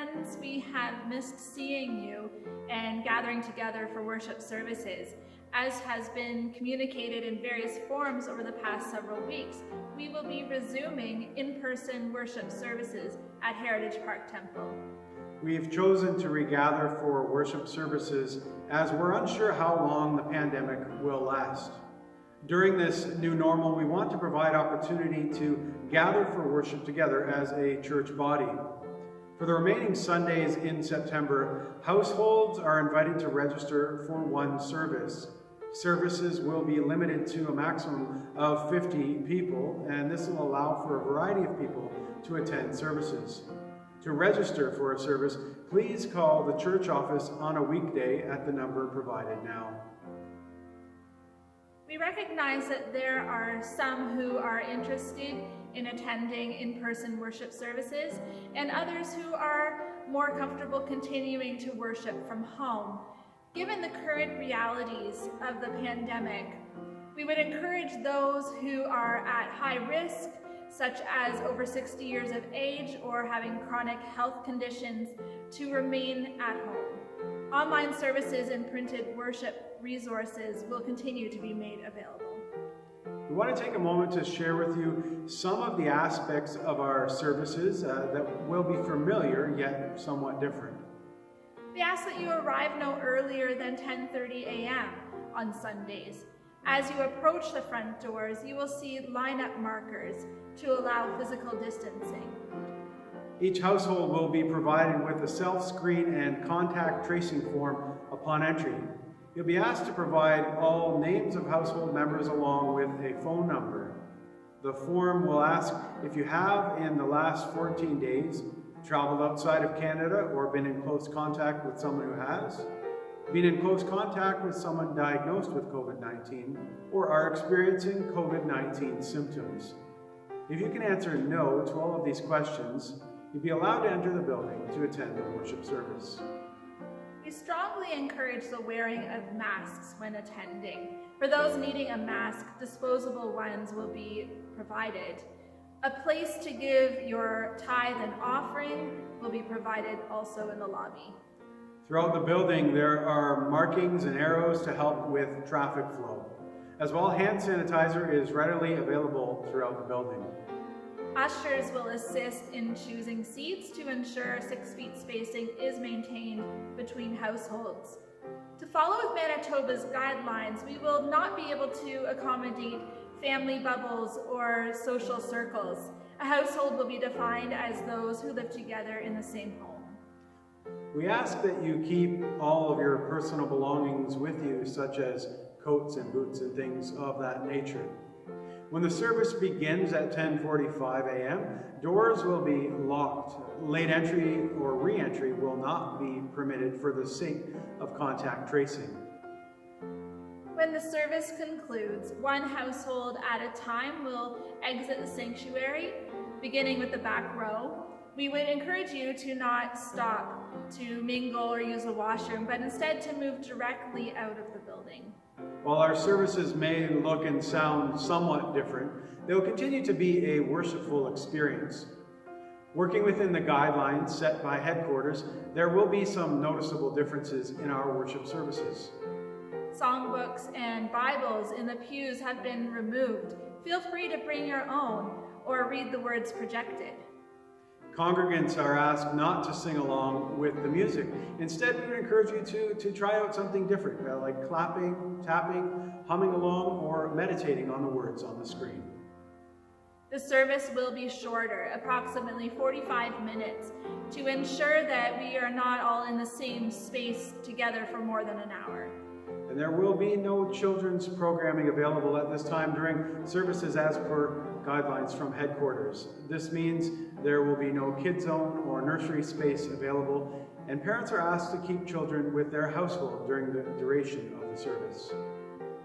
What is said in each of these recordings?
friends, we have missed seeing you and gathering together for worship services. As has been communicated in various forms over the past several weeks, we will be resuming in-person worship services at Heritage Park Temple. We've chosen to regather for worship services as we're unsure how long the pandemic will last. During this new normal, we want to provide opportunity to gather for worship together as a church body. For the remaining Sundays in September, households are invited to register for one service. Services will be limited to a maximum of 50 people, and this will allow for a variety of people to attend services. To register for a service, please call the church office on a weekday at the number provided now. We recognize that there are some who are interested in attending in-person worship services and others who are more comfortable continuing to worship from home. Given the current realities of the pandemic, we would encourage those who are at high risk, such as over 60 years of age or having chronic health conditions, to remain at home. Online services and printed worship resources will continue to be made available. We want to take a moment to share with you some of the aspects of our services that will be familiar yet somewhat different. We ask that you arrive no earlier than 10:30 a.m. on Sundays. As you approach the front doors, you will see lineup markers to allow physical distancing. Each household will be provided with a self-screen and contact tracing form upon entry. You'll be asked to provide all names of household members along with a phone number. The form will ask if you have, in the last 14 days, traveled outside of Canada or been in close contact with someone who has, been in close contact with someone diagnosed with COVID-19, or are experiencing COVID-19 symptoms. If you can answer no to all of these questions, you'll be allowed to enter the building to attend the worship service. We strongly encourage the wearing of masks when attending. For those needing a mask, disposable ones will be provided. A place to give your tithe and offering will be provided also in the lobby. Throughout the building, there are markings and arrows to help with traffic flow. As well, hand sanitizer is readily available throughout the building. Ushers will assist in choosing seats to ensure 6 feet spacing is maintained between households. To follow with Manitoba's guidelines, we will not be able to accommodate family bubbles or social circles. A household will be defined as those who live together in the same home. We ask that you keep all of your personal belongings with you, such as coats and boots and things of that nature. When the service begins at 10:45 a.m., doors will be locked. Late entry or re-entry will not be permitted for the sake of contact tracing. When the service concludes, one household at a time will exit the sanctuary, beginning with the back row. We would encourage you to not stop to mingle or use the washroom, but instead to move directly out of the building. While our services may look and sound somewhat different, they will continue to be a worshipful experience. Working within the guidelines set by headquarters, there will be some noticeable differences in our worship services. Songbooks and Bibles in the pews have been removed. Feel free to bring your own or read the words projected. Congregants are asked not to sing along with the music. Instead, we would encourage you to try out something different, like clapping, tapping, humming along, or meditating on the words on the screen. The service will be shorter, approximately 45 minutes, to ensure that we are not all in the same space together for more than an hour. And there will be no children's programming available at this time during services as per guidelines from headquarters. This means there will be no kids zone or nursery space available, and parents are asked to keep children with their household during the duration of the service.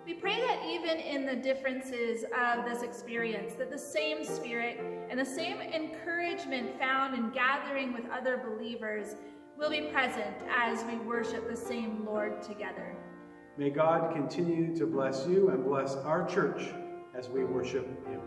We pray that even in the differences of this experience, that the same spirit and the same encouragement found in gathering with other believers will be present as we worship the same Lord together. May God continue to bless you and bless our church as we worship Him.